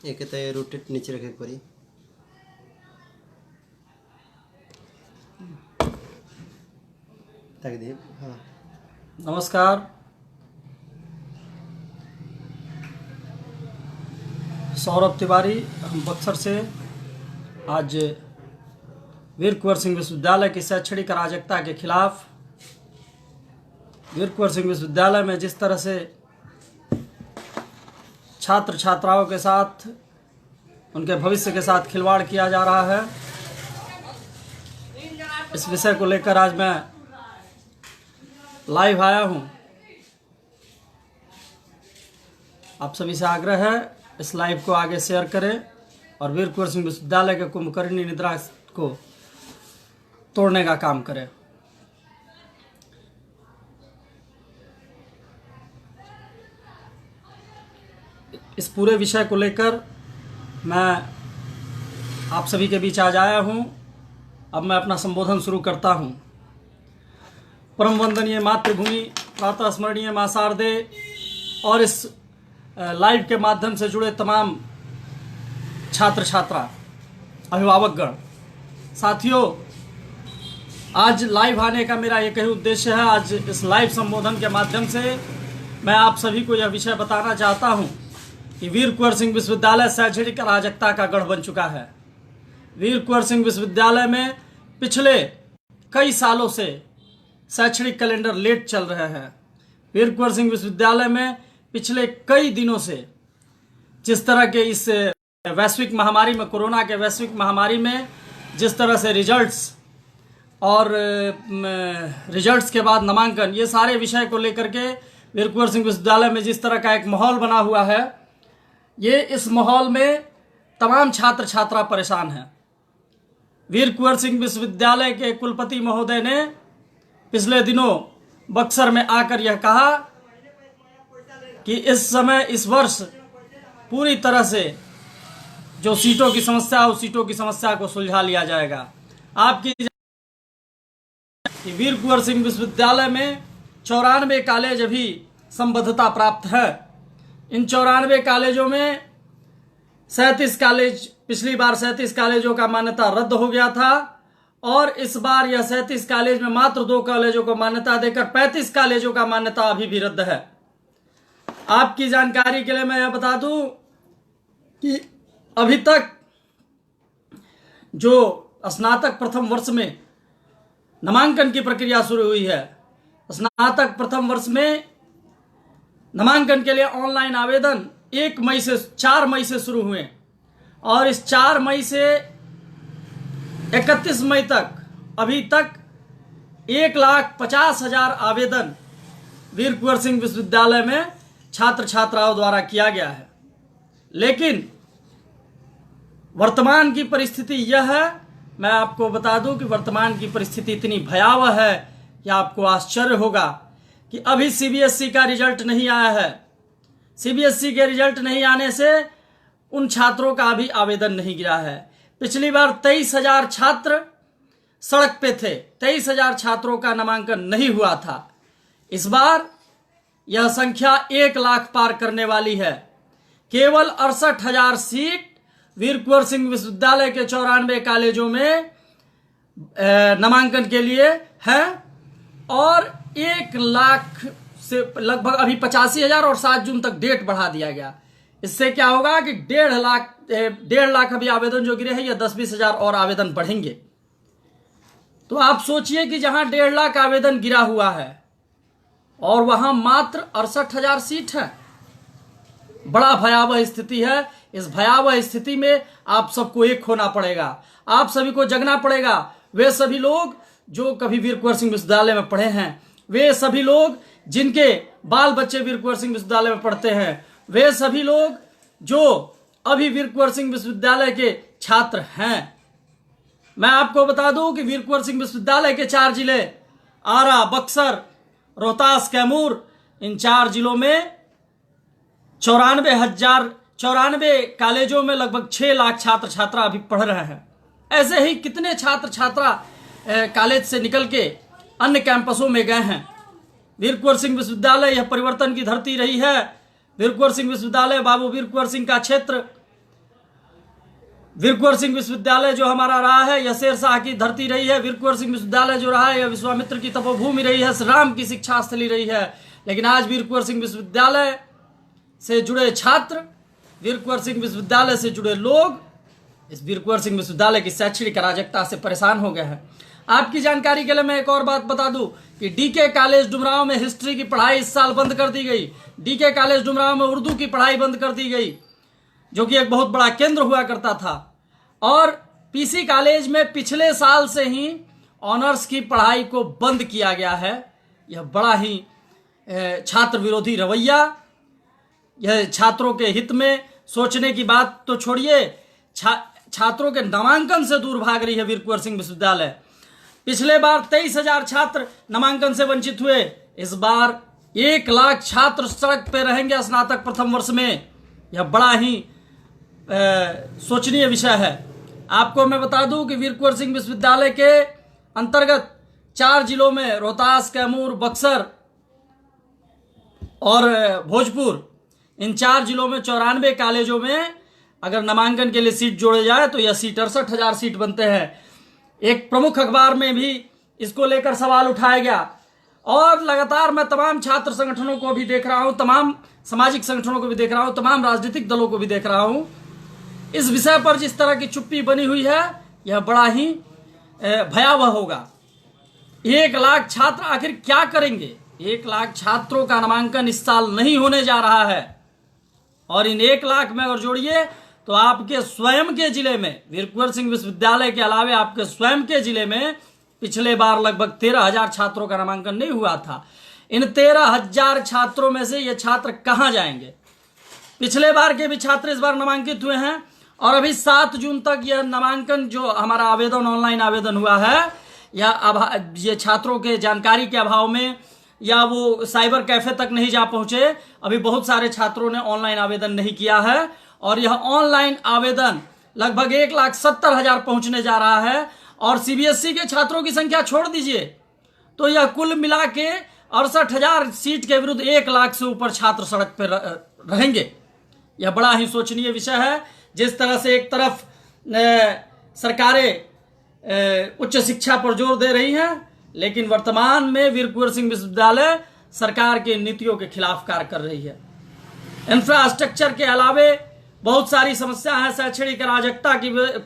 एक रोटेट नीचे रखे पड़ी। हाँ। नमस्कार। सौरभ तिवारी, हम बक्सर से। आज वीर कुंवर सिंह विश्वविद्यालय की शैक्षणिक अराजकता के खिलाफ, वीर कुंवर सिंह विश्वविद्यालय में जिस तरह से छात्र छात्राओं के साथ, उनके भविष्य के साथ खिलवाड़ किया जा रहा है, इस विषय को लेकर आज मैं लाइव आया हूं। आप सभी से आग्रह है इस लाइव को आगे शेयर करें और वीर कुंवर सिंह विश्वविद्यालय के कुंभकर्णी निद्रा को तोड़ने का काम करें। इस पूरे विषय को लेकर मैं आप सभी के बीच आज आया हूं। अब मैं अपना संबोधन शुरू करता हूं। परम वंदनीय मातृभूमि, प्रातः स्मरणीय मां शारदे और इस लाइव के माध्यम से जुड़े तमाम छात्र छात्रा, अभिभावकगण, साथियों, आज लाइव आने का मेरा एक ही उद्देश्य है। आज इस लाइव संबोधन के माध्यम से मैं आप सभी को यह विषय बताना चाहता हूं कि वीर कुंवर सिंह विश्वविद्यालय शैक्षणिक अराजकता का गढ़ बन चुका है। वीर कुंवर सिंह विश्वविद्यालय में पिछले कई सालों से शैक्षणिक कैलेंडर लेट चल रहे हैं। वीर कुंवर सिंह विश्वविद्यालय में पिछले कई दिनों से जिस तरह के इस वैश्विक महामारी में, कोरोना के वैश्विक महामारी में जिस तरह से रिजल्ट्स और रिजल्ट्स के बाद नामांकन, ये सारे विषय को लेकर के वीर कुंवर सिंह विश्वविद्यालय में जिस तरह का एक माहौल बना हुआ है, ये इस माहौल में तमाम छात्र छात्रा परेशान हैं। वीर कुंवर सिंह विश्वविद्यालय के कुलपति महोदय ने पिछले दिनों बक्सर में आकर यह कहा कि इस समय, इस वर्ष पूरी तरह से जो सीटों की समस्या है, उस सीटों की समस्या को सुलझा लिया जाएगा। आपकी वीर कुंवर सिंह विश्वविद्यालय में 94 कॉलेज अभी संबद्धता प्राप्त है। इन 94 कॉलेजों में 37 कॉलेज, पिछली बार 37 कॉलेजों का मान्यता रद्द हो गया था और इस बार यह 37 कॉलेज में मात्र 2 कॉलेजों को मान्यता देकर 35 कॉलेजों का मान्यता अभी भी रद्द है। आपकी जानकारी के लिए मैं यह बता दूं कि अभी तक जो स्नातक प्रथम वर्ष में नामांकन की प्रक्रिया शुरू हुई है, स्नातक प्रथम वर्ष में नामांकन के लिए ऑनलाइन आवेदन 4 मई से शुरू हुए और इस 4 मई से 31 मई तक अभी तक 1,50,000 आवेदन वीर कुंवर सिंह विश्वविद्यालय में छात्र छात्राओं द्वारा किया गया है। लेकिन वर्तमान की परिस्थिति यह है, मैं आपको बता दूं कि वर्तमान की परिस्थिति इतनी भयावह है कि आपको आश्चर्य होगा कि अभी सीबीएसई का रिजल्ट नहीं आया है। सीबीएसई के रिजल्ट नहीं आने से उन छात्रों का अभी आवेदन नहीं गिरा है। पिछली बार 23,000 छात्र सड़क पे थे, 23,000 छात्रों का नामांकन नहीं हुआ था। इस बार यह संख्या 1 लाख पार करने वाली है। केवल 68,000 सीट वीर कुंवर सिंह विश्वविद्यालय के 94 कॉलेजों में नामांकन के लिए है और 1 लाख से लगभग अभी 85,000 और 7 जून तक डेट बढ़ा दिया गया। इससे क्या होगा कि 1.5 लाख अभी आवेदन जो गिरे हैं, यह 10-20 हजार और आवेदन बढ़ेंगे। तो आप सोचिए कि जहां 1.5 लाख आवेदन गिरा हुआ है और वहां मात्र 68,000 सीट है, बड़ा भयावह स्थिति है। इस भयावह स्थिति में आप सबको एक होना पड़ेगा, आप सभी को जगना पड़ेगा। वे सभी लोग जो कभी वीर कुंवर सिंह विश्वविद्यालय में पढ़े हैं, वे सभी लोग जिनके बाल बच्चे वीर कुंवर सिंह विश्वविद्यालय में पढ़ते हैं, वे सभी लोग जो अभी वीर कुंवर सिंह विश्वविद्यालय के छात्र हैं। मैं आपको बता दूं कि वीर कुंवर सिंह विश्वविद्यालय के 4 जिले, आरा, बक्सर, रोहतास, कैमूर, इन 4 जिलों में 94 कॉलेजों में लगभग 6 लाख छात्र छात्रा अभी पढ़ रहे हैं। ऐसे ही कितने छात्र छात्रा कॉलेज से निकल के अन्य कैंपसों में गए हैं। वीर कुंवर सिंह विश्वविद्यालय यह परिवर्तन की धरती रही है। वीर कुंवर सिंह विश्वविद्यालय बाबू वीर कुंवर सिंह का क्षेत्र वीर कुंवर सिंह विश्वविद्यालय जो हमारा रहा है यह शेर शाह की धरती रही है। वीर कुंवर सिंह विश्वविद्यालय जो रहा है यह विश्वामित्र की तपोभूमि रही है, श्री राम की शिक्षा स्थली रही है। लेकिन आज वीर कुंवर सिंह विश्वविद्यालय से जुड़े छात्र, वीर कुंवर सिंह विश्वविद्यालय से जुड़े लोग इस वीर कुंवर सिंह विश्वविद्यालय की शैक्षणिक अराजकता से परेशान हो गए हैं। आपकी जानकारी के लिए मैं एक और बात बता दूं कि डीके कॉलेज डुमरांव में हिस्ट्री की पढ़ाई इस साल बंद कर दी गई। डीके कॉलेज डुमरांव में उर्दू की पढ़ाई बंद कर दी गई, जो कि एक बहुत बड़ा केंद्र हुआ करता था। और पीसी कॉलेज में पिछले साल से ही ऑनर्स की पढ़ाई को बंद किया गया है। यह बड़ा ही छात्र विरोधी रवैया, यह छात्रों के हित में सोचने की बात तो छोड़िए, छात्रों के नामांकन से दूर भाग रही है वीर कुंवर सिंह विश्वविद्यालय। पिछले बार 23,000 छात्र नामांकन से वंचित हुए, इस बार 1 लाख छात्र सड़क पर रहेंगे स्नातक प्रथम वर्ष में। यह बड़ा ही सोचनीय विषय है। आपको मैं बता दूं कि वीर कुंवर सिंह विश्वविद्यालय के अंतर्गत 4 जिलों में रोहतास, कैमूर, बक्सर और भोजपुर, इन 4 जिलों में 94 कॉलेजों में अगर नामांकन के लिए सीट जोड़े जाए तो यह सीट 68,000 सीट बनते हैं। एक प्रमुख अखबार में भी इसको लेकर सवाल उठाया गया और लगातार मैं तमाम छात्र संगठनों को भी देख रहा हूं, तमाम सामाजिक संगठनों को भी देख रहा हूं, तमाम राजनीतिक दलों को भी देख रहा हूं। इस विषय पर जिस तरह की चुप्पी बनी हुई है यह बड़ा ही भयावह होगा। 1 लाख छात्र आखिर क्या करेंगे? 1 लाख छात्रों का नामांकन इस साल नहीं होने जा रहा है और इन 1 लाख में अगर जोड़िए तो आपके स्वयं के जिले में, वीर कुंवर सिंह विश्वविद्यालय के अलावे आपके स्वयं के जिले में पिछले बार लगभग 13,000 छात्रों का नामांकन नहीं हुआ था। इन 13,000 छात्रों में से ये छात्र कहां जाएंगे? पिछले बार के भी छात्र इस बार नामांकित हुए हैं और अभी 7 जून तक यह नामांकन जो हमारा आवेदन ऑनलाइन आवेदन हुआ है ये छात्रों के जानकारी के अभाव में या वो साइबर कैफे तक नहीं जा पहुंचे। अभी बहुत सारे छात्रों ने ऑनलाइन आवेदन नहीं किया है और यह ऑनलाइन आवेदन लगभग 1,70,000 पहुंचने जा रहा है। और सीबीएसई के छात्रों की संख्या छोड़ दीजिए तो यह कुल मिला के 68,000 सीट के विरुद्ध 1 लाख से ऊपर छात्र सड़क पर रहेंगे। यह बड़ा ही सोचनीय विषय है। जिस तरह से एक तरफ सरकारें उच्च शिक्षा पर जोर दे रही हैं, लेकिन वर्तमान में वीर कुंवर सिंह विश्वविद्यालय सरकार की नीतियों के खिलाफ कार्य कर रही है। इंफ्रास्ट्रक्चर के अलावे बहुत सारी समस्या है। शैक्षणिक अराजकता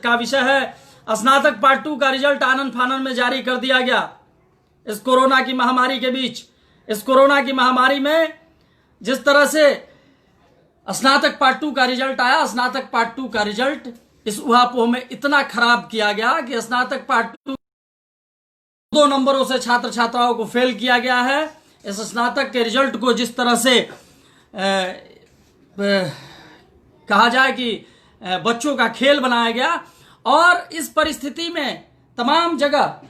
का विषय है। स्नातक पार्ट 2 का रिजल्ट आनन फानन में जारी कर दिया गया इस कोरोना की महामारी के बीच। इस कोरोना की महामारी में जिस तरह से स्नातक पार्ट 2 का रिजल्ट आया, स्नातक पार्ट 2 का रिजल्ट इस उहापोह में इतना खराब किया गया कि स्नातक पार्ट 2 2 नंबरों से छात्र छात्राओं को फेल किया गया है। इस स्नातक के रिजल्ट को जिस तरह से कहा जाए कि बच्चों का खेल बनाया गया और इस परिस्थिति में तमाम जगह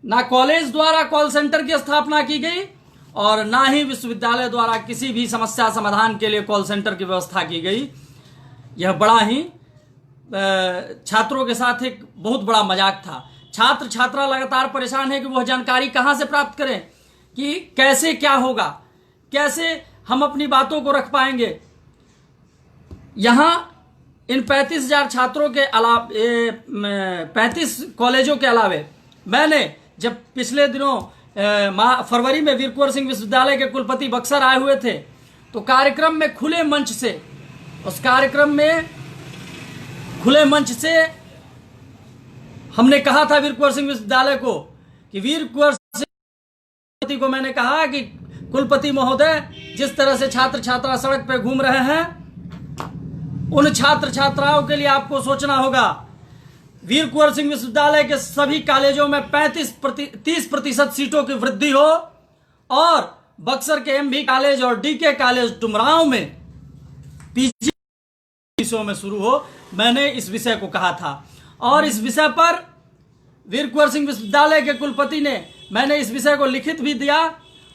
ना कॉलेज द्वारा कॉल सेंटर की स्थापना की गई और ना ही विश्वविद्यालय द्वारा किसी भी समस्या समाधान के लिए कॉल सेंटर की व्यवस्था की गई। यह बड़ा ही छात्रों के साथ एक बहुत बड़ा मजाक था। छात्र छात्रा लगातार परेशान है कि वह जानकारी कहां से प्राप्त करें कि कैसे क्या होगा, कैसे हम अपनी बातों को रख पाएंगे। यहां इन 35,000 छात्रों के अलावा 35 कॉलेजों के अलावे मैंने जब पिछले दिनों फरवरी में वीर कुंवर सिंह विश्वविद्यालय के कुलपति बक्सर आए हुए थे तो कार्यक्रम में खुले मंच से, उस कार्यक्रम में खुले मंच से हमने कहा था वीर कुंवर सिंह विश्वविद्यालय को कि वीर कुंवर सिंह को मैंने कहा कि कुलपति महोदय, जिस तरह से छात्र छात्रा सड़क पर घूम रहे हैं उन छात्र छात्राओं के लिए आपको सोचना होगा। वीर कुंवर सिंह विश्वविद्यालय के सभी कॉलेजों में 30% सीटों की वृद्धि हो और बक्सर के एमबी कॉलेज और डीके कॉलेज डुमरांव में पीजी विषयों में शुरू हो। मैंने इस विषय को कहा था और इस विषय पर वीर कुंवर सिंह विश्वविद्यालय के कुलपति ने, मैंने इस विषय को लिखित भी दिया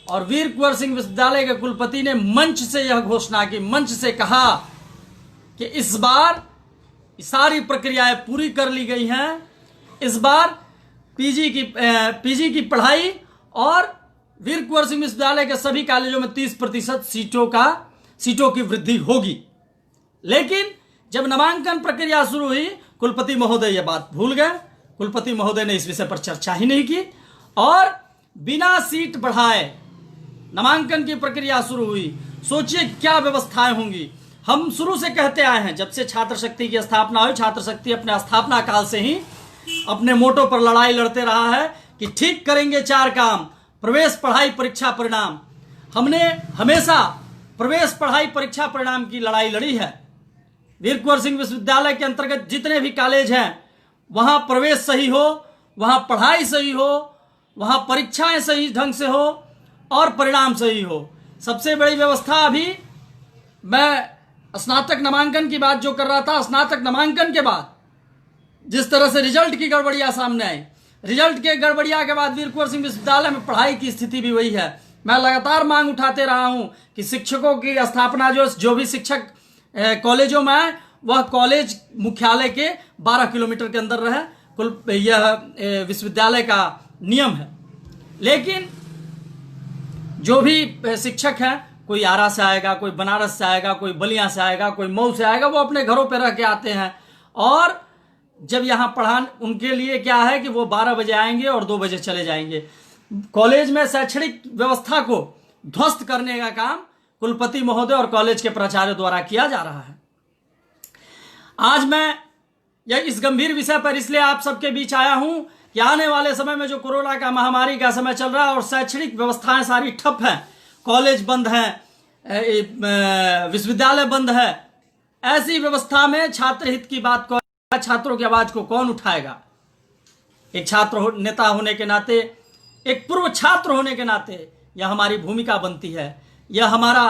और वीर कुंवर सिंह विश्वविद्यालय के कुलपति ने मंच से यह घोषणा की, मंच से कहा कि इस बार सारी प्रक्रियाएं पूरी कर ली गई हैं। इस बार पीजी की पढ़ाई और वीर कुंवर सिंह विश्वविद्यालय के सभी कॉलेजों में 30% सीटों की वृद्धि होगी। लेकिन जब नामांकन प्रक्रिया शुरू हुई कुलपति महोदय ये बात भूल गए। कुलपति महोदय ने इस विषय पर चर्चा ही नहीं की और बिना सीट बढ़ाए नामांकन की प्रक्रिया शुरू हुई। सोचिए क्या व्यवस्थाएं होंगी। हम शुरू से कहते आए हैं, जब से छात्र शक्ति की स्थापना हुई, छात्र शक्ति अपने स्थापना काल से ही अपने मोटो पर लड़ाई लड़ते रहा है कि ठीक करेंगे 4 काम: प्रवेश, पढ़ाई, परीक्षा, परिणाम। हमने हमेशा प्रवेश, पढ़ाई, परीक्षा, परिणाम की लड़ाई लड़ी है। वीर कुंवर सिंह विश्वविद्यालय के अंतर्गत जितने भी कॉलेज हैं वहां प्रवेश सही हो, वहां पढ़ाई सही हो, वहां परीक्षाएं सही ढंग से हो और परिणाम सही हो। सबसे बड़ी व्यवस्था अभी मैं स्नातक नामांकन की बात जो कर रहा था, स्नातक नामांकन के बाद जिस तरह से रिजल्ट की गड़बड़ियां सामने आई, रिजल्ट के गड़बड़िया के बाद वीर कुंवर सिंह विश्वविद्यालय में पढ़ाई की स्थिति भी वही है। मैं लगातार मांग उठाते रहा हूं कि शिक्षकों की स्थापना जो भी शिक्षक कॉलेजों में आए वह कॉलेज मुख्यालय के 12 किलोमीटर के अंदर रहे। यह विश्वविद्यालय का नियम है। लेकिन जो भी शिक्षक हैं, कोई आरा से आएगा, कोई बनारस से आएगा, कोई बलिया से आएगा, कोई मऊ से आएगा, वो अपने घरों पर रह के आते हैं और जब यहाँ पढ़ान उनके लिए क्या है कि वो 12 बजे आएंगे और 2 बजे चले जाएंगे। कॉलेज में शैक्षणिक व्यवस्था को ध्वस्त करने का काम कुलपति महोदय और कॉलेज के प्राचार्य द्वारा किया जा रहा है। आज मैं इस गंभीर विषय पर इसलिए आप सबके बीच आया हूं कि आने वाले समय में जो कोरोना का महामारी का समय चल रहा है और शैक्षणिक व्यवस्थाएं सारी ठप हैं, कॉलेज बंद हैं, विश्वविद्यालय बंद है, ऐसी व्यवस्था में छात्र हित की बात कौन, छात्रों की आवाज को कौन उठाएगा? एक छात्र नेता होने के नाते, एक पूर्व छात्र होने के नाते यह हमारी भूमिका बनती है, यह हमारा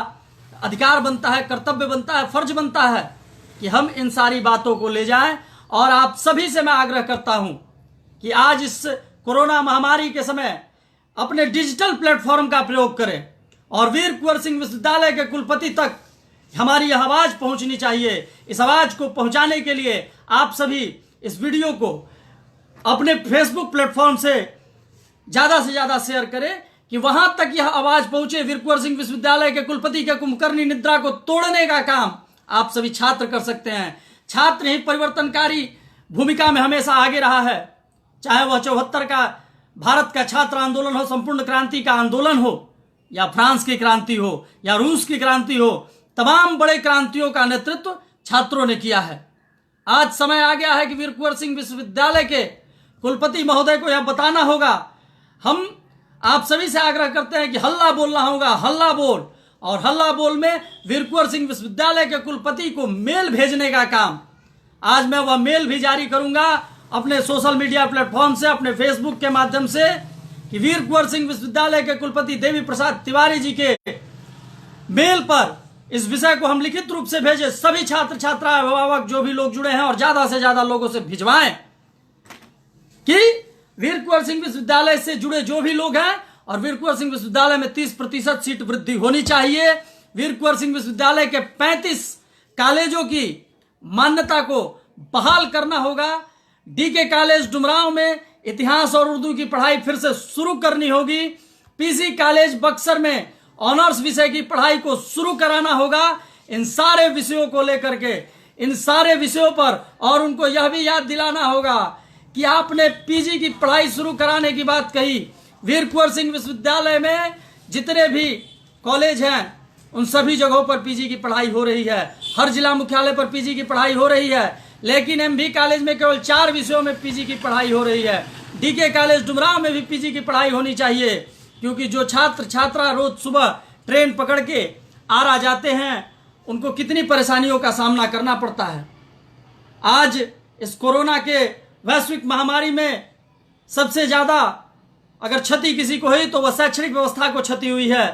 अधिकार बनता है, कर्तव्य बनता है, फर्ज बनता है कि हम इन सारी बातों को ले जाएं। और आप सभी से मैं आग्रह करता हूं कि आज इस कोरोना महामारी के समय अपने डिजिटल प्लेटफॉर्म का प्रयोग करें और वीर कुंवर सिंह विश्वविद्यालय के कुलपति तक हमारी यह आवाज पहुंचनी चाहिए। इस आवाज को पहुंचाने के लिए आप सभी इस वीडियो को अपने फेसबुक प्लेटफॉर्म से ज्यादा शेयर करें कि वहां तक यह आवाज पहुंचे। वीर कुंवर सिंह विश्वविद्यालय के कुलपति के कुंभकर्णी निद्रा को तोड़ने का काम आप सभी छात्र कर सकते हैं। छात्र ही परिवर्तनकारी भूमिका में हमेशा आगे रहा है, चाहे वह 74 का भारत का छात्र आंदोलन हो, संपूर्ण क्रांति का आंदोलन हो, या फ्रांस की क्रांति हो, या रूस की क्रांति हो, तमाम बड़े क्रांतियों का नेतृत्व छात्रों ने किया है। आज समय आ गया है कि वीर कुंवर सिंह विश्वविद्यालय के कुलपति महोदय को यह बताना होगा। हम आप सभी से आग्रह करते हैं कि हल्ला बोलना होगा, हल्ला बोल। और हल्ला बोल में वीर कुंवर सिंह विश्वविद्यालय के कुलपति को मेल भेजने का काम, आज मैं वह मेल भी जारी करूंगा अपने सोशल मीडिया प्लेटफॉर्म से, अपने फेसबुक के माध्यम से, कि वीर कुंवर सिंह विश्वविद्यालय के कुलपति देवी प्रसाद तिवारी जी के मेल पर इस विषय को हम लिखित रूप से भेजें। सभी छात्र छात्रा अभिभावक जो भी लोग जुड़े हैं और ज्यादा से ज्यादा लोगों से भिजवाएं कि वीर कुंवर सिंह विश्वविद्यालय से जुड़े जो भी लोग हैं, और वीर कुंवर सिंह विश्वविद्यालय में 30% सीट वृद्धि होनी चाहिए। वीर कुंवर सिंह विश्वविद्यालय के 35 कॉलेजों की मान्यता को बहाल करना होगा। डीके कॉलेज डुमरांव में इतिहास और उर्दू की पढ़ाई फिर से शुरू करनी होगी। पीसी कॉलेज बक्सर में ऑनर्स विषय की पढ़ाई को शुरू कराना होगा। इन सारे विषयों को लेकर के, इन सारे विषयों पर, और उनको यह भी याद दिलाना होगा कि आपने पीजी की पढ़ाई शुरू कराने की बात कही। वीर कुंवर सिंह विश्वविद्यालय में जितने भी कॉलेज हैं उन सभी जगहों पर पीजी की पढ़ाई हो रही है, हर जिला मुख्यालय पर पीजी की पढ़ाई हो रही है। लेकिन एमबी कॉलेज में केवल 4 विषयों में पीजी की पढ़ाई हो रही है। डीके कॉलेज डुमरांव में भी पीजी की पढ़ाई होनी चाहिए, क्योंकि जो छात्र छात्रा रोज सुबह ट्रेन पकड़ के आरा जाते हैं उनको कितनी परेशानियों का सामना करना पड़ता है। आज इस कोरोना के वैश्विक महामारी में सबसे ज्यादा अगर क्षति किसी को हुई तो वह शैक्षणिक व्यवस्था को क्षति हुई है।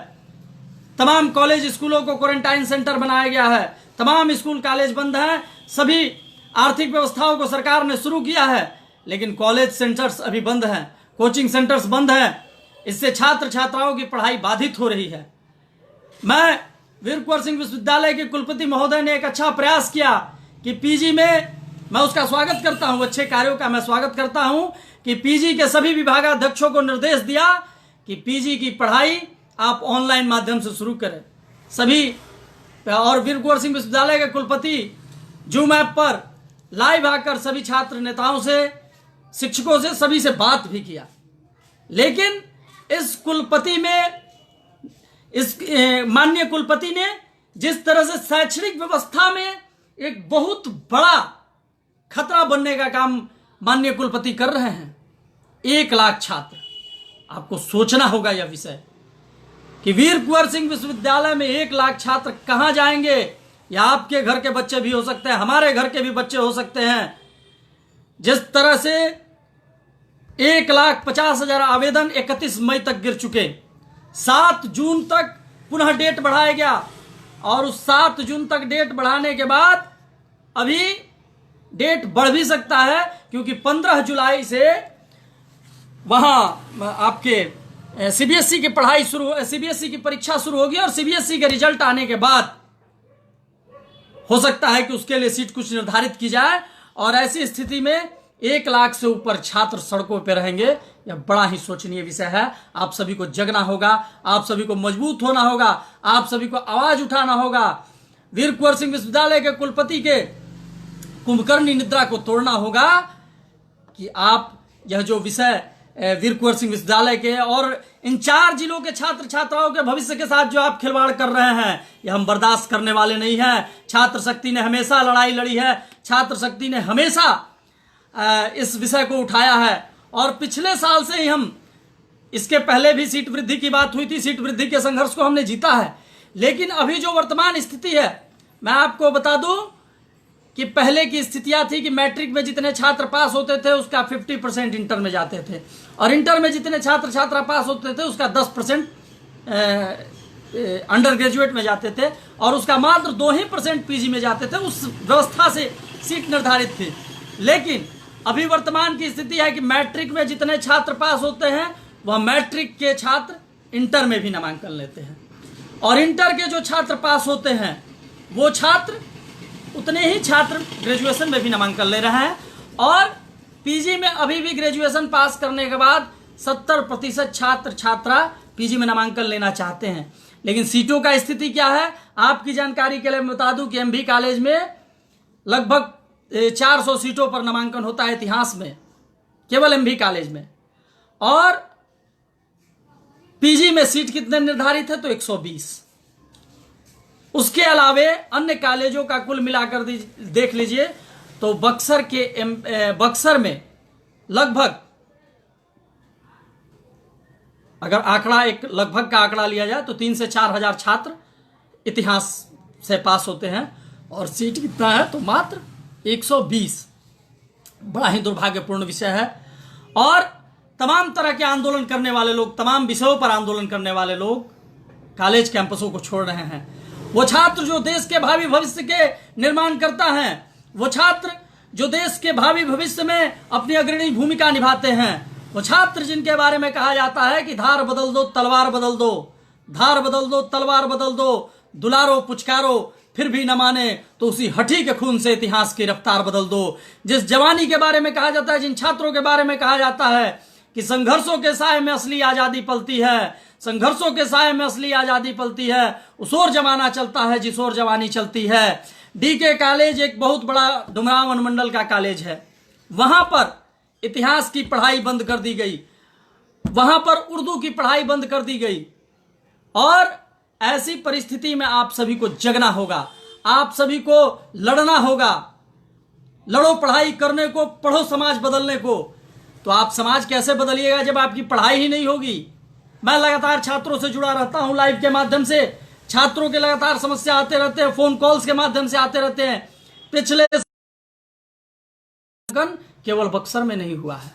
तमाम कॉलेज स्कूलों को क्वारंटाइन सेंटर बनाया गया है, तमाम स्कूल कॉलेज बंद हैं, सभी आर्थिक व्यवस्थाओं को सरकार ने शुरू किया है, लेकिन कॉलेज सेंटर्स अभी बंद हैं, कोचिंग सेंटर्स बंद हैं। इससे छात्र छात्राओं की पढ़ाई बाधित हो रही है। मैं वीर कुंवर सिंह विश्वविद्यालय के कुलपति महोदय ने एक अच्छा प्रयास किया कि पीजी में, मैं उसका स्वागत करता हूं, अच्छे कार्यों का मैं स्वागत करता हूं कि पीजी के सभी विभागाध्यक्षों को निर्देश दिया कि पीजी की पढ़ाई आप ऑनलाइन माध्यम से शुरू करें सभी। और वीर कुंवर सिंह विश्वविद्यालय के कुलपति जूम ऐप पर लाइव आकर सभी छात्र नेताओं से, शिक्षकों से, सभी से बात भी किया। लेकिन इस कुलपति में, इस माननीय कुलपति ने जिस तरह से शैक्षणिक व्यवस्था में एक बहुत बड़ा खतरा बनने का काम माननीय कुलपति कर रहे हैं। 1 लाख छात्र, आपको सोचना होगा यह विषय कि वीर कुंवर सिंह विश्वविद्यालय में 1 लाख छात्र कहां जाएंगे। या आपके घर के बच्चे भी हो सकते हैं, हमारे घर के भी बच्चे हो सकते हैं। जिस तरह से 1,50,000 आवेदन 31 मई तक गिर चुके, 7 जून तक पुनः डेट बढ़ाया गया और उस 7 जून तक डेट बढ़ाने के बाद अभी डेट बढ़ भी सकता है, क्योंकि 15 जुलाई से वहां आपके सीबीएसई की पढ़ाई शुरू, सीबीएसई की परीक्षा शुरू होगी और सीबीएसई के रिजल्ट आने के बाद हो सकता है कि उसके लिए सीट कुछ निर्धारित की जाए। और ऐसी स्थिति में 1 लाख से ऊपर छात्र सड़कों पर रहेंगे। यह बड़ा ही शोचनीय विषय है। आप सभी को जगना होगा, आप सभी को मजबूत होना होगा, आप सभी को आवाज उठाना होगा। वीर कुंवर सिंह विश्वविद्यालय के कुलपति के कुंभकर्णी निद्रा को तोड़ना होगा कि आप यह जो विषय वीर कुंवर सिंह विश्वविद्यालय के और इन 4 जिलों के छात्र छात्राओं के भविष्य के साथ जो आप खिलवाड़ कर रहे हैं, यह हम बर्दाश्त करने वाले नहीं हैं। छात्र शक्ति ने हमेशा लड़ाई लड़ी है, छात्र शक्ति ने हमेशा इस विषय को उठाया है और पिछले साल से ही हम, इसके पहले भी सीट वृद्धि की बात हुई थी, सीट वृद्धि के संघर्ष को हमने जीता है। लेकिन अभी जो वर्तमान स्थिति है, मैं आपको बता दूं कि पहले की स्थितियां थी कि मैट्रिक में जितने छात्र पास होते थे उसका 50% इंटर में जाते थे और इंटर में जितने छात्र छात्रा पास होते थे उसका 10% अंडर ग्रेजुएट में जाते थे और उसका मात्र 2% पीजी में जाते थे। उस व्यवस्था से सीट निर्धारित थी। लेकिन अभी वर्तमान की स्थिति है कि मैट्रिक में जितने छात्र पास होते हैं वह मैट्रिक के छात्र इंटर में भी नामांकन लेते हैं और इंटर के जो छात्र पास होते हैं वो छात्र, उतने ही छात्र ग्रेजुएशन में भी नामांकन ले रहे हैं और पीजी में अभी भी ग्रेजुएशन पास करने के बाद 70% छात्र छात्रा पीजी में नामांकन लेना चाहते हैं। लेकिन सीटों का स्थिति क्या है, आपकी जानकारी के लिए बता दूं कि एमबी कॉलेज में लगभग 400 सीटों पर नामांकन होता है इतिहास में, केवल एमबी कॉलेज में। और पीजी में सीट कितने निर्धारित है तो 120। उसके अलावे अन्य कॉलेजों का कुल मिलाकर देख लीजिए तो बक्सर में लगभग, अगर आंकड़ा एक लगभग का आंकड़ा लिया जाए तो 3 से 4 हजार छात्र इतिहास से पास होते हैं और सीट कितना है तो मात्र 120। बड़ा ही दुर्भाग्यपूर्ण विषय है। और तमाम तरह के आंदोलन करने वाले लोग, तमाम विषयों पर आंदोलन करने वाले लोग कॉलेज कैंपसों को छोड़ रहे हैं। वो छात्र जो देश के भावी भविष्य के निर्माण करता है, वो छात्र जो देश के भावी भविष्य में अपनी अग्रणी भूमिका निभाते हैं, वो छात्र जिनके बारे में कहा जाता है कि धार बदल दो तलवार बदल दो, धार बदल दो तलवार बदल दो, दुलारो पुचकारो फिर भी न माने तो उसी हठी के खून से इतिहास की रफ्तार बदल दो। जिस जवानी के बारे में कहा जाता है, जिन छात्रों के बारे में कहा जाता है कि संघर्षों के साए में असली आजादी पलती है, संघर्षों के साए में असली आजादी पलती है, उस ओर जमाना चलता है जिस ओर जवानी चलती है। डीके कॉलेज एक बहुत बड़ा डुमरांव अनुमंडल का कॉलेज है। वहां पर इतिहास की पढ़ाई बंद कर दी गई, वहां पर उर्दू की पढ़ाई बंद कर दी गई और ऐसी परिस्थिति में आप सभी को जगना होगा, आप सभी को लड़ना होगा। लड़ो पढ़ाई करने को, पढ़ो समाज बदलने को। तो आप समाज कैसे बदलिएगा जब आपकी पढ़ाई ही नहीं होगी। मैं लगातार छात्रों से जुड़ा रहता हूं लाइव के माध्यम से, छात्रों के लगातार समस्या आते रहते हैं, फोन कॉल्स के माध्यम से आते रहते हैं। पिछले केवल बक्सर में नहीं हुआ है,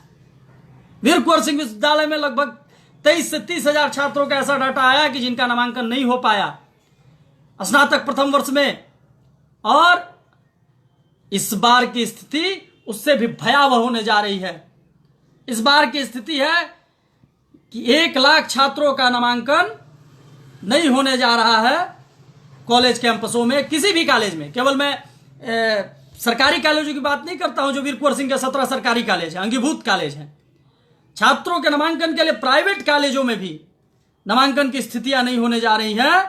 वीर कुंवर सिंह विश्वविद्यालय में लगभग 23 से 30 हजार छात्रों का ऐसा डाटा आया कि जिनका नामांकन नहीं हो पाया स्नातक प्रथम वर्ष में। और इस बार की स्थिति उससे भी भयावह होने जा रही है। इस बार की स्थिति है कि 1 लाख छात्रों का नामांकन नहीं होने जा रहा है कॉलेज कैंपसों में, किसी भी कॉलेज में। केवल मैं सरकारी कॉलेजों की बात नहीं करता हूं, जो वीर कुंवर सिंह के 17 सरकारी कॉलेज हैं, अंगीभूत कॉलेज हैं। छात्रों के नामांकन के लिए प्राइवेट कॉलेजों में भी नामांकन की स्थितियां नहीं होने जा रही हैं।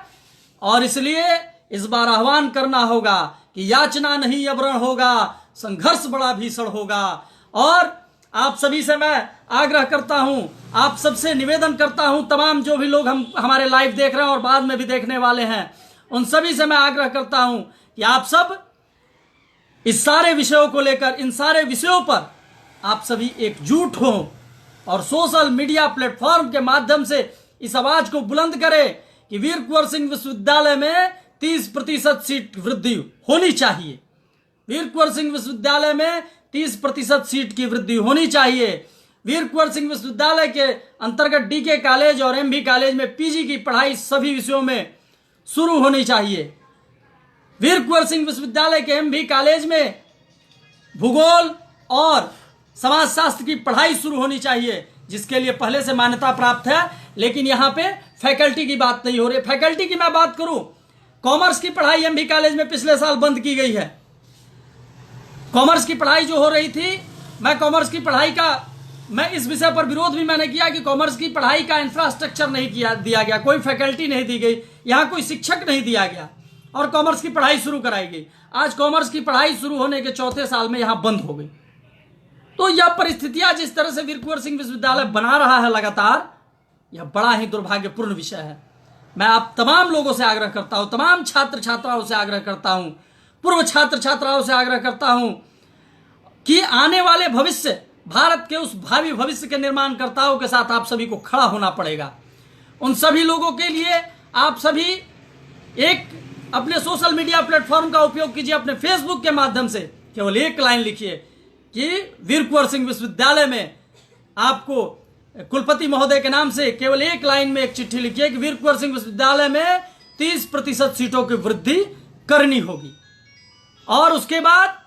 और इसलिए इस बार आह्वान करना होगा कि याचना नहीं अवरण होगा, संघर्ष बड़ा भीषण होगा। और आप सभी से मैं आग्रह करता हूं, आप सबसे निवेदन करता हूं, तमाम जो भी लोग हमारे लाइव देख रहे हैं और बाद में भी देखने वाले हैं, उन सभी से मैं आग्रह करता हूं कि आप सब इस सारे विषयों को लेकर, इन सारे विषयों पर आप सभी एकजुट हों और सोशल मीडिया प्लेटफॉर्म के माध्यम से इस आवाज को बुलंद करें कि वीर कुंवर सिंह विश्वविद्यालय में 30% सीट वृद्धि होनी चाहिए। वीर कुंवर सिंह विश्वविद्यालय में 30% सीट की वृद्धि होनी चाहिए। वीर कुंवर सिंह विश्वविद्यालय के अंतर्गत डीके कॉलेज और एमबी कॉलेज में पीजी की पढ़ाई सभी विषयों में शुरू होनी चाहिए। वीर कुंवर सिंह विश्वविद्यालय के एमबी कॉलेज में भूगोल और समाजशास्त्र की पढ़ाई शुरू होनी चाहिए, जिसके लिए पहले से मान्यता प्राप्त है, लेकिन यहां पे फैकल्टी की बात नहीं हो रही। फैकल्टी की मैं बात करूं, कॉमर्स की पढ़ाई एमबी कॉलेज में पिछले साल बंद की गई है। कॉमर्स की पढ़ाई जो हो रही थी, मैं कॉमर्स की पढ़ाई का, मैं इस विषय पर विरोध भी मैंने किया कि कॉमर्स की पढ़ाई का इंफ्रास्ट्रक्चर नहीं दिया गया, कोई फैकल्टी नहीं दी गई, यहां कोई शिक्षक नहीं दिया गया और कॉमर्स की पढ़ाई शुरू कराई गई। आज कॉमर्स की पढ़ाई शुरू होने के चौथे साल में यहां बंद हो गई। तो यह परिस्थितियां जिस तरह से वीर कुंवर सिंह विश्वविद्यालय बना रहा है लगातार, यह बड़ा ही दुर्भाग्यपूर्ण विषय है। मैं आप तमाम लोगों से आग्रह करता हूं, तमाम छात्र छात्राओं से आग्रह करता हूं, पूर्व छात्र छात्राओं से आग्रह करता हूं कि आने वाले भविष्य, भारत के उस भावी भविष्य के निर्माणकर्ताओं के साथ आप सभी को खड़ा होना पड़ेगा। उन सभी लोगों के लिए आप सभी एक अपने सोशल मीडिया प्लेटफॉर्म का उपयोग कीजिए, अपने फेसबुक के माध्यम से केवल एक लाइन लिखिए कि वीर कुंवर सिंह विश्वविद्यालय में, आपको कुलपति महोदय के नाम से केवल एक लाइन में एक चिट्ठी लिखिए कि वीर कुंवर सिंह विश्वविद्यालय में 30% सीटों की वृद्धि करनी होगी। और उसके बाद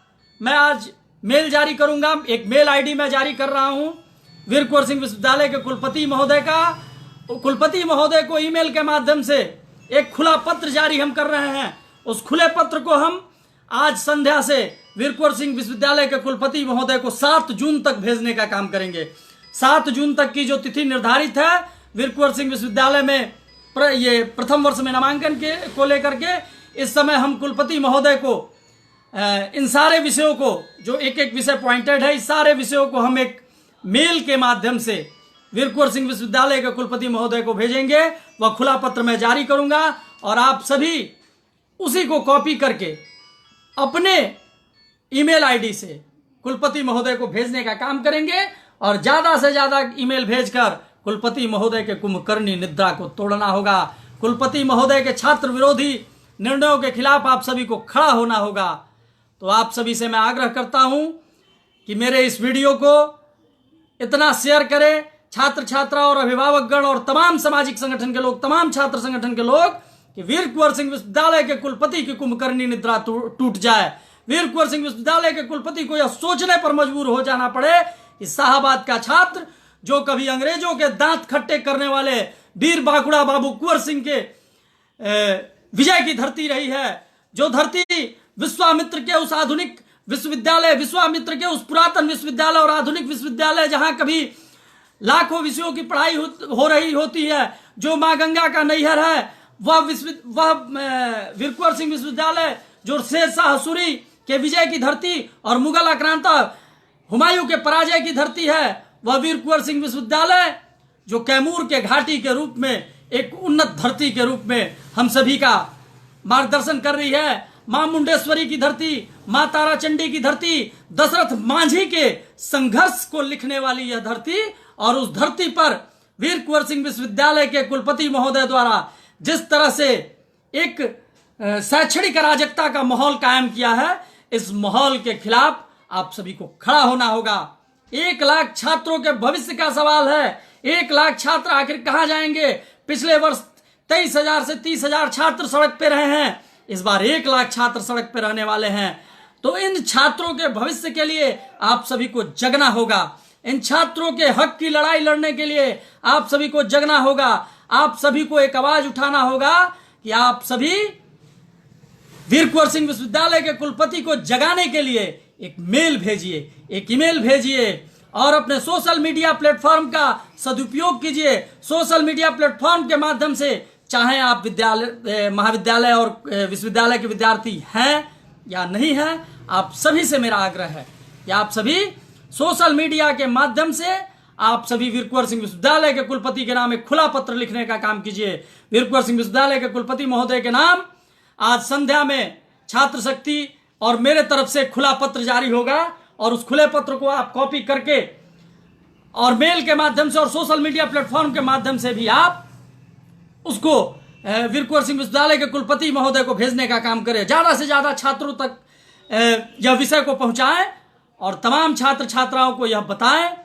मैं आज मेल जारी करूंगा, एक मेल आईडी मैं जारी कर रहा हूं वीर कुंवर सिंह विश्वविद्यालय के कुलपति महोदय का। कुलपति महोदय को ईमेल के माध्यम से एक खुला पत्र जारी हम कर रहे हैं। उस खुले पत्र को हम आज संध्या से वीर कुंवर सिंह विश्वविद्यालय के कुलपति महोदय को 7 जून तक भेजने का काम करेंगे। 7 जून तक की जो तिथि निर्धारित है वीर कुंवर सिंह विश्वविद्यालय में ये प्रथम वर्ष में नामांकन को लेकर के, इस समय हम कुलपति महोदय को इन सारे विषयों को, जो एक एक विषय पॉइंटेड है, इस सारे विषयों को हम एक मेल के माध्यम से वीर कुंवर सिंह विश्वविद्यालय के कुलपति महोदय को भेजेंगे। वह खुला पत्र मैं जारी करूंगा और आप सभी उसी को कॉपी करके अपने ईमेल आईडी से कुलपति महोदय को भेजने का काम करेंगे और ज्यादा से ज्यादा ईमेल भेजकर कुलपति महोदय के कुंभकर्णी निद्रा को तोड़ना होगा। कुलपति महोदय के छात्र विरोधी निर्णयों के खिलाफ आप सभी को खड़ा होना होगा। तो आप सभी से मैं आग्रह करता हूं कि मेरे इस वीडियो को इतना शेयर करें, छात्र छात्रा और अभिभावकगण और तमाम सामाजिक संगठन के लोग, तमाम छात्र संगठन के लोग, कि वीर कुंवर सिंह विश्वविद्यालय के कुलपति की कुंभकर्णी निद्रा टूट जाए। वीर कुंवर सिंह विश्वविद्यालय के कुलपति को यह सोचने पर मजबूर हो जाना पड़े कि शाहाबाद का छात्र, जो कभी अंग्रेजों के दांत खट्टे करने वाले वीर बांकुड़ा बाबू कुंवर सिंह के विजय की धरती रही है, जो धरती विश्वामित्र के उस आधुनिक विश्वविद्यालय, विश्वामित्र के उस पुरातन विश्वविद्यालय और आधुनिक विश्वविद्यालय जहां कभी लाखों विषयों की पढ़ाई हो रही होती है, जो मां गंगा का नैहर है, वह वीर कुंवर सिंह विश्वविद्यालय जो शेर शाह सूरी के विजय की धरती और मुगल आक्रांता हुमायूं के पराजय की धरती है, वह वीर कुंवर सिंह विश्वविद्यालय जो कैमूर के घाटी के रूप में, एक उन्नत धरती के रूप में हम सभी का मार्गदर्शन कर रही है। मां मुंडेश्वरी की धरती, मां ताराचंडी की धरती, दशरथ मांझी के संघर्ष को लिखने वाली यह धरती, और उस धरती पर वीर कुंवर सिंह विश्वविद्यालय के कुलपति महोदय द्वारा जिस तरह से एक शैक्षणिक अराजकता का माहौल कायम किया है, इस माहौल के खिलाफ आप सभी को खड़ा होना होगा। 1 लाख छात्रों के भविष्य का सवाल है। 1 लाख छात्र आखिर कहां जाएंगे? पिछले वर्ष 23,000 से 30,000 छात्र सड़क पे रहे हैं, इस बार 1 लाख छात्र सड़क पे रहने वाले हैं। तो इन छात्रों के भविष्य के लिए आप सभी को जगना होगा। इन छात्रों के हक की लड़ाई लड़ने के लिए आप सभी को जगना होगा। आप सभी को एक आवाज उठाना होगा कि आप सभी वीर कुंवर सिंह विश्वविद्यालय के कुलपति को जगाने के लिए एक मेल भेजिए, एक ईमेल भेजिए और अपने सोशल मीडिया प्लेटफॉर्म का सदुपयोग कीजिए। सोशल मीडिया प्लेटफॉर्म के माध्यम से, चाहे आप विद्यालय, महाविद्यालय और विश्वविद्यालय के विद्यार्थी हैं या नहीं हैं, आप सभी से मेरा आग्रह है कि आप सभी सोशल मीडिया के माध्यम से आप सभी वीर कुंवर सिंह विश्वविद्यालय के कुलपति के नाम एक खुला पत्र लिखने का काम कीजिए। वीर कुंवर सिंह विश्वविद्यालय के कुलपति महोदय के नाम आज संध्या में छात्र शक्ति और मेरे तरफ से खुला पत्र जारी होगा और उस खुले पत्र को आप कॉपी करके और मेल के माध्यम से और सोशल मीडिया प्लेटफॉर्म के माध्यम से भी आप उसको वीर कुंवर सिंह विश्वविद्यालय के कुलपति महोदय को भेजने का काम करें। ज्यादा से ज्यादा छात्रों तक यह विषय को पहुंचाएं और तमाम छात्र छात्राओं को यह बताएं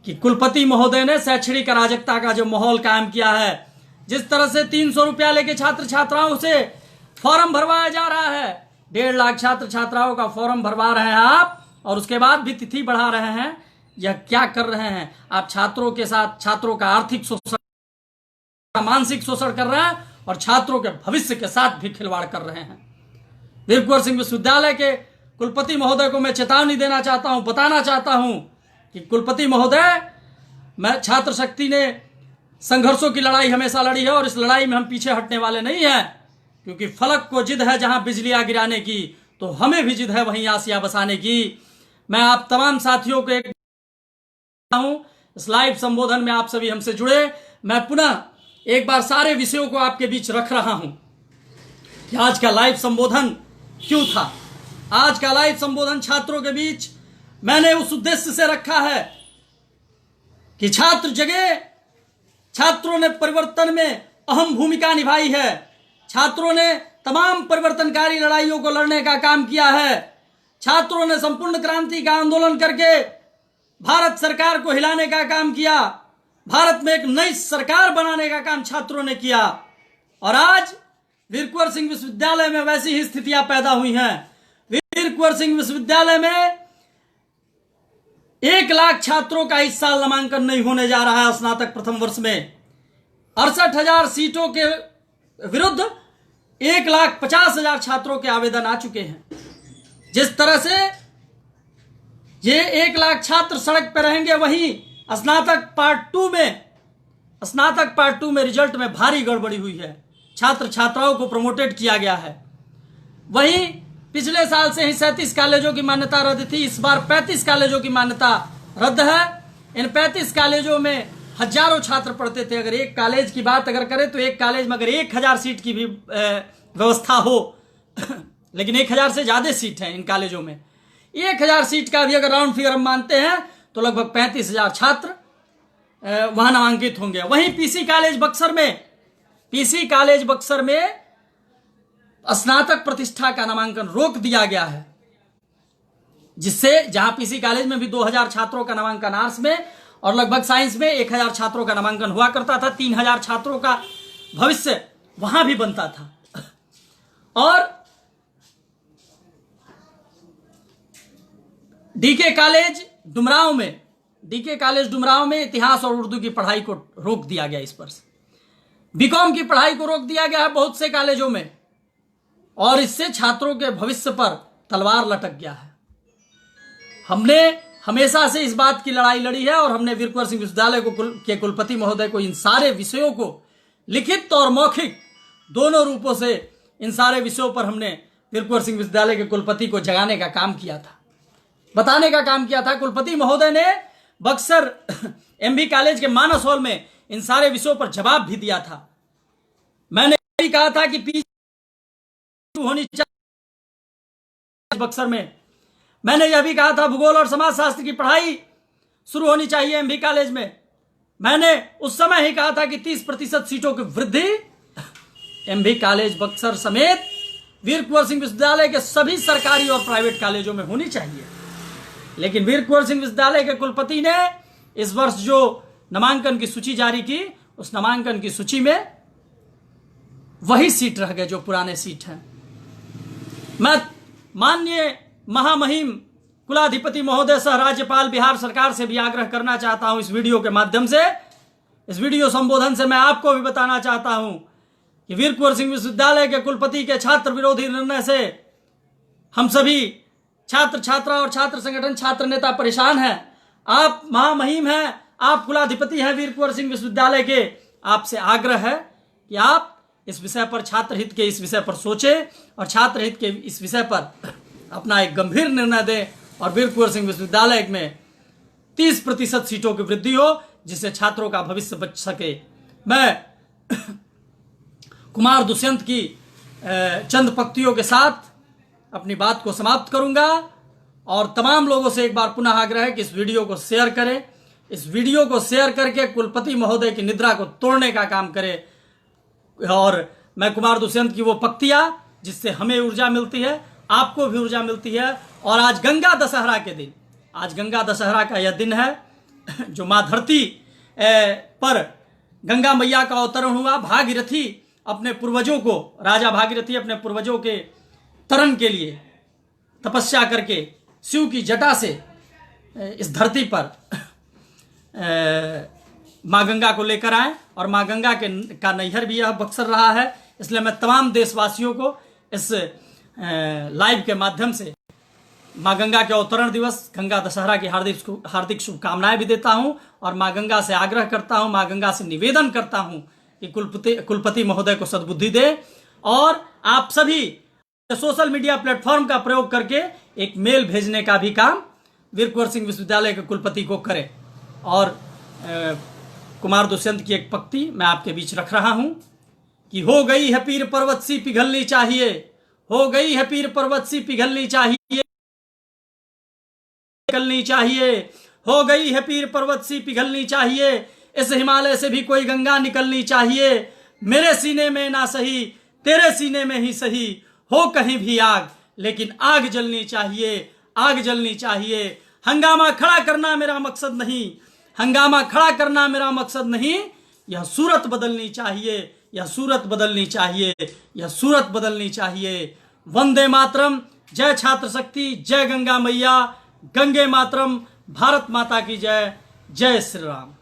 कि कुलपति महोदय ने शैक्षणिक अराजकता का जो माहौल कायम किया है, जिस तरह से 300 रुपया लेके छात्र छात्राओं से फॉर्म भरवाया जा रहा है, 1.5 लाख छात्र छात्राओं का फॉर्म भरवा रहे हैं आप और उसके बाद भी तिथि बढ़ा रहे हैं। यह क्या कर रहे हैं आप? छात्रों के साथ छात्रों का आर्थिक शोषण, मानसिक शोषण कर रहे हैं और छात्रों के भविष्य के साथ भी खिलवाड़ कर रहे हैं। वीर कुंवर सिंह विश्वविद्यालय के कुलपति महोदय को मैं चेतावनी देना चाहता हूं, बताना चाहता हूं कि कुलपति महोदय, मैं छात्र शक्ति ने संघर्षों की लड़ाई हमेशा लड़ी है और इस लड़ाई में हम पीछे हटने वाले नहीं हैं, क्योंकि फलक को जिद है जहां बिजलियां गिराने की, तो हमें भी जिद है वहीं आसिया बसाने की। मैं आप तमाम साथियों को इस लाइव संबोधन में आप सभी हमसे जुड़े। मैं पुनः एक बार सारे विषयों को आपके बीच रख रहा हूं कि आज का लाइव संबोधन क्यों था। आज का लाइव संबोधन छात्रों के बीच मैंने उस उद्देश्य से रखा है कि छात्र जगे, छात्रों ने परिवर्तन में अहम भूमिका निभाई है, छात्रों ने तमाम परिवर्तनकारी लड़ाइयों को लड़ने का काम किया है, छात्रों ने संपूर्ण क्रांति का आंदोलन करके भारत सरकार को हिलाने का काम किया, भारत में एक नई सरकार बनाने का काम छात्रों ने किया और आज वीर कुंवर सिंह विश्वविद्यालय में वैसी ही स्थितियां पैदा हुई हैं। वीर कुंवर सिंह विश्वविद्यालय में 1 लाख छात्रों का इस साल नामांकन नहीं होने जा रहा है। स्नातक प्रथम वर्ष में 68,000 सीटों के विरुद्ध 1,50,000 छात्रों के आवेदन आ चुके हैं। जिस तरह से ये 1 लाख छात्र सड़क पर रहेंगे, वहीं स्नातक पार्ट 2 में रिजल्ट में भारी गड़बड़ी हुई है, छात्र छात्राओं को प्रमोटेड किया गया है। वहीं पिछले साल से ही 37 कॉलेजों की मान्यता रद्द थी, इस बार 35 कॉलेजों की मान्यता रद्द है। इन 35 कॉलेजों में हजारों छात्र पढ़ते थे। अगर एक कॉलेज की बात अगर करें तो एक कॉलेज में अगर 1000 सीट की भी व्यवस्था हो लेकिन 1000 से ज्यादा सीट है इन कॉलेजों में, 1000 सीट का भी अगर राउंड फिगर हम मानते हैं तो लगभग 35,000 छात्र वहां नामांकित होंगे। वहीं पीसी कॉलेज बक्सर में स्नातक प्रतिष्ठा का नामांकन रोक दिया गया है, जिससे जहां पीसी कॉलेज में भी 2000 छात्रों का नामांकन आर्ट्स में और लगभग साइंस में 1000 छात्रों का नामांकन हुआ करता था, 3000 छात्रों का भविष्य वहां भी बनता था। और डीके कॉलेज डुमरांव में इतिहास और उर्दू की पढ़ाई को रोक दिया गया। इस वर्ष बीकॉम की पढ़ाई को रोक दिया गया है बहुत से कॉलेजों में और इससे छात्रों के भविष्य पर तलवार लटक गया है। हमने हमेशा से इस बात की लड़ाई लड़ी है और हमने वीर कुंवर सिंह विश्वविद्यालय के कुलपति महोदय को इन सारे विषयों को लिखित और मौखिक दोनों रूपों से इन सारे विषयों पर हमने वीर कुंवर सिंह विश्वविद्यालय के कुलपति को जगाने का काम किया था, बताने का काम किया था। कुलपति महोदय ने बक्सर एमबी कॉलेज के मानस हॉल में इन सारे विषयों पर जवाब भी दिया था। मैंने भी कहा था कि पीजी होनी चाहिए बक्सर में, मैंने यह भी कहा था भूगोल और समाजशास्त्र की पढ़ाई शुरू होनी चाहिए एमबी कॉलेज में। मैंने उस समय ही कहा था कि 30% सीटों की वृद्धि एमबी कॉलेज बक्सर समेत वीर कुंवर सिंह विश्वविद्यालय के सभी सरकारी और प्राइवेट कॉलेजों में होनी चाहिए। लेकिन वीर कुंवर सिंह विश्वविद्यालय के कुलपति ने इस वर्ष जो नामांकन की सूची जारी की, उस नामांकन की सूची में वही सीट रह गए जो पुराने सीट हैं। मैं माननीय महामहिम कुलाधिपति महोदय सह राज्यपाल बिहार सरकार से भी आग्रह करना चाहता हूं, इस वीडियो के माध्यम से, इस वीडियो संबोधन से मैं आपको भी बताना चाहता हूं कि वीर कुंवर सिंह विश्वविद्यालय के कुलपति के छात्र विरोधी निर्णय से हम सभी छात्र छात्रा और छात्र संगठन छात्र नेता परेशान हैं। आप महामहिम हैं, आप कुलाधिपति हैं वीर कुंवर सिंह विश्वविद्यालय के, आपसे आग्रह है कि आप इस विषय पर, छात्र हित के इस विषय पर सोचें और छात्र हित के इस विषय पर अपना एक गंभीर निर्णय दें और वीर कुंवर सिंह विश्वविद्यालय में 30% सीटों की वृद्धि हो, जिससे छात्रों का भविष्य बच सके। मैं कुमार दुष्यंत की चंद पंक्तियों के साथ अपनी बात को समाप्त करूंगा और तमाम लोगों से एक बार पुनः आग्रह है कि इस वीडियो को शेयर करें। इस वीडियो को शेयर करके कुलपति महोदय की निद्रा को तोड़ने का काम करें। और मैं कुमार दुष्यंत की वो पंक्तियां जिससे हमें ऊर्जा मिलती है, आपको भी ऊर्जा मिलती है। और आज गंगा दशहरा के दिन, आज गंगा दशहरा का यह दिन है जो माँ धरती पर गंगा मैया का अवतरण हुआ। भागीरथी अपने पूर्वजों को, राजा भागीरथी अपने पूर्वजों के तरण के लिए तपस्या करके शिव की जटा से इस धरती पर माँ गंगा को लेकर आए और माँ गंगा का नैहर भी यह बक्सर रहा है। इसलिए मैं तमाम देशवासियों को इस लाइव के माध्यम से माँ गंगा के अवतरण दिवस, गंगा दशहरा की हार्दिक शुभकामनाएं भी देता हूं और माँ गंगा से आग्रह करता हूं, माँ गंगा से निवेदन करता हूं कि कुलपति महोदय को सद्बुद्धि दे और आप सभी सोशल मीडिया प्लेटफॉर्म का प्रयोग करके एक मेल भेजने का भी काम वीर कुंवर सिंह विश्वविद्यालय के कुलपति को करें। और कुमार दुष्यंत की एक पंक्ति मैं आपके बीच रख रहा हूं कि हो गई है पीर पर्वत सी पिघलनी चाहिए, हो गई है पीर पर्वत सी पिघलनी चाहिए, निकलनी चाहिए, हो गई है पीर पर्वत सी पिघलनी चाहिए, इस हिमालय से भी कोई गंगा निकलनी चाहिए। मेरे सीने में ना सही तेरे सीने में ही सही, हो कहीं भी आग लेकिन आग जलनी चाहिए, आग जलनी चाहिए। हंगामा खड़ा करना मेरा मकसद नहीं, हंगामा खड़ा करना मेरा मकसद नहीं, यह सूरत बदलनी चाहिए, यह सूरत बदलनी चाहिए, यह सूरत बदलनी चाहिए। वंदे मातरम, जय छात्र शक्ति, जय गंगा मैया, गंगे मातरम, भारत माता की जय, जय श्री राम।